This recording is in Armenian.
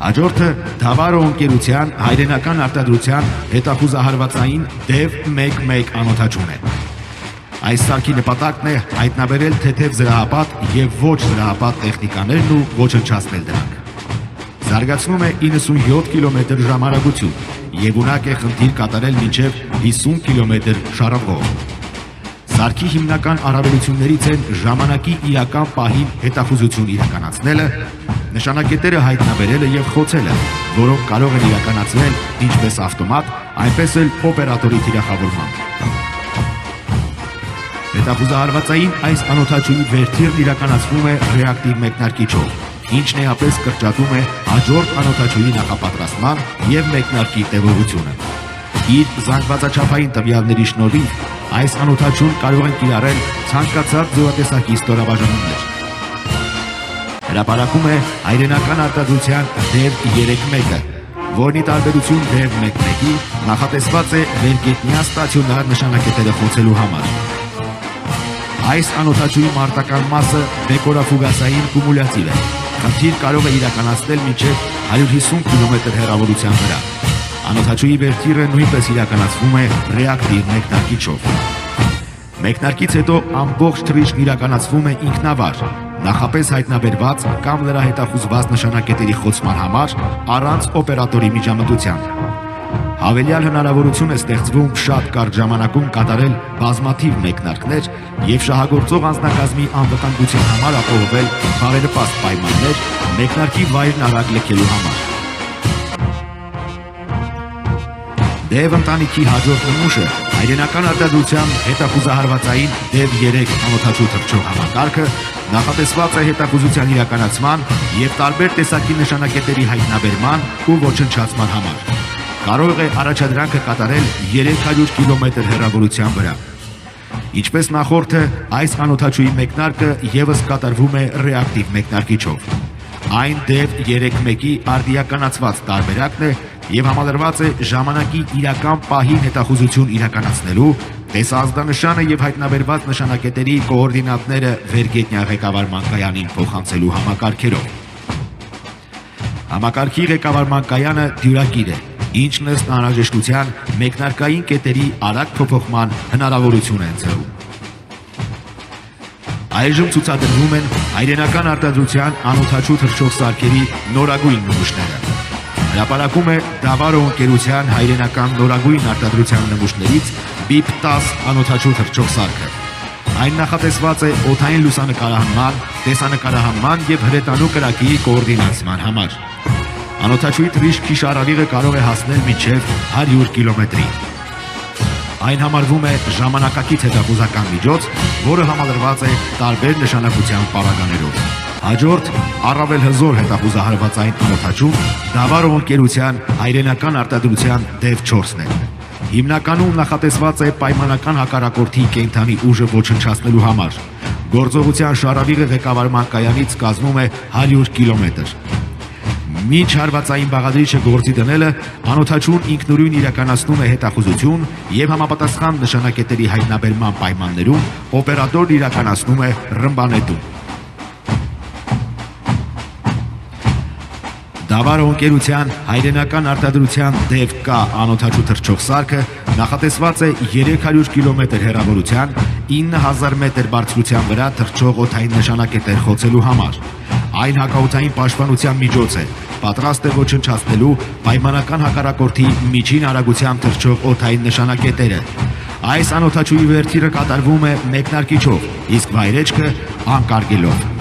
Հաջորդը Դավարո ընկերության հայրենական արտադրության հետախուզահարվածային DEV 11 անոթաչուն է։ Այս սարքի նպատակն է հայտնաբերել թեթև զրահապատ եւ ոչ զրահապատ տեխնիկաներն ու ոչնչացնել դրանք։ Զարգացնում է 97 կմ/ժ արագություն եւ ունակ է խնդիր կատարել մինչեւ 50 կմ շարավով։ Սարքի հիմնական առավելություններից են ժամանակի իրական պահին հետախուզություն իրականացնելը, նշանակետերը հայտնաբերելը եւ խոցելը, որոնք կարող են իրականացվել ինչպես ավտոմատ, այնպես էլ օպերատորի թիրախավորմամբ։ Հետախուզահարվածային այս անոթաչուի վերթիրն իրականացվում է ռեակտիվ մեկնարկիչով, ինչն էապես կրճատում է հաջորդ անոթաչուի նախապատրաստման եւ մեկնարկի տևողությունը։ Իր զանգվածաչափային տվյալների շնորհիվ այս անոթաչուն կարող են կիրառել ցանկացած զորատեսակի ստորաբաժանումներ։ Հրապարակում է հայրենական արտադրության DEV 3.1-ը, որն ի տարբերություն DEV 11-ի նախատեսված է վերգետնյա ստացիոնար նշանակետերը խոցելու համար։ Այս անոթաչուի մարտական մասը դեկորաֆուգասային կումուլյատիվ է։ Խնդիր կարող է իրականացնել մինչև 150 կմ հեռավորության վրա։ Անոթաչուի վերթիրը նույնպես իրականացվում է ռեակտիվ մեկնարկիչով։ Մեկնարկից հետո ամբողջ թռիչքն իրականացվում է ինքնավար, նախապես հայտնաբերված կամ լրահետախուզված նշանակետերի խոցման համար առանց օպերատորի միջամտության։ Հավելյալ հնարավորություն է ստեղծվում շատ կարճ ժամանակում կատարել բազմաթիվ մեկնարկներ եւ շահագործող անձնակազմի անվտանգության համար ապահովել բարենպաստ պայմաններ մեկնարկի վայրն արագ լքելու համար։ DEV ընտանիքի հաջորդ նմուշը հայրենական արտադրության հետախուզահարվածային DEV 3 անոթաչու թռչող համակարգը նախատեսված է հետախուզության իրականացման եւ տարբեր տեսակի նշանակետերի հայտնաբերման ու ոչնչացման համար։ Կարող է առաջադրանքը կատարել 300 կմ հեռավորության վրա։ Ինչպես նախորդը, այս անոթաչուի մեկնարկը եւս կատարվում է ռեակտիվ մեկնարկիչով։ Այն DEV 3.1-ի արդիականացված տարբերակն է եւ համալրված է ժամանակի իրական պահին հետախուզություն իրականացնելու, տեսազդանշանը եւ հայտնաբերված նշանակետերի կոորդինատները վերգետնյա ղեկավարման կայանին փոխանցելու համակարգերով։ Համակարգի ղեկավարման կայանը դյուրակիր է, ինչն ըստ անհրաժեշտության մեկնարկային կետերի արագ փոփոխման հնարավորություն է ընձեռում։ Այժմ ցուցադրվում են հայրենական արտադրության անոթաչու թռչող սարքերի նորագույն նմուշները։ Հրապարակում է Դավարո ընկերության հայրենական նորագույն արտադրության նմուշներից BIP 10 անոթաչու թռչող սարքը։ Այն նախատեսված է օդային լուսանկարահանման, տեսանկարահանման եւ հրետանու կրակի կոորդինացման համար։ Անոթաչուի թռիչքի շարավիղը կարող է հասնել մինչև 100 կմ/ի։ Այն համարվում է ժամանակակից հետախուզական միջոց, որը համալրված է տարբեր նշանակության պարագաներով։ Հաջորդ առավել հզոր հետախուզահարվածային անոթաչուն Դավարո ընկերության հայրենական արտադրության DEV 4-ն է։ Հիմնականում նախատեսված է պայմանական հակառակորդի կենդանի ուժը ոչնչացնելու համար։ Գործողության շարավիղը ղեկավարման կայանից կազմում է 100 կմ։ Մինչ հարվածային բաղադրիչը գործի դնելը, անոթաչուն ինքնուրույն իրականացնում է հետախուզություն եւ համապատասխան նշանակետերի հայտնաբերման պայմաններում օպերատորն իրականացնում է ռմբանետում։ Դավարո ընկերության հայրենական արտադրության DEV K անոթաչու թռչող սարքը նախատեսված է 300 կմ հեռավորության 9000 մետր բարձրության վրա թռչող օդային նշանակետեր խոցելու համար։ Այն հակաօդային պաշտպանության միջոց է, պատրաստ է ոչնչացնելու պայմանական հակառակորդի միջին արագությամբ թռչող օդային նշանակետերը։ Այս անոթաչուի վերթիրը կատարվում է մեկնարկիչով, իսկ վայրեջքը անկարգելով։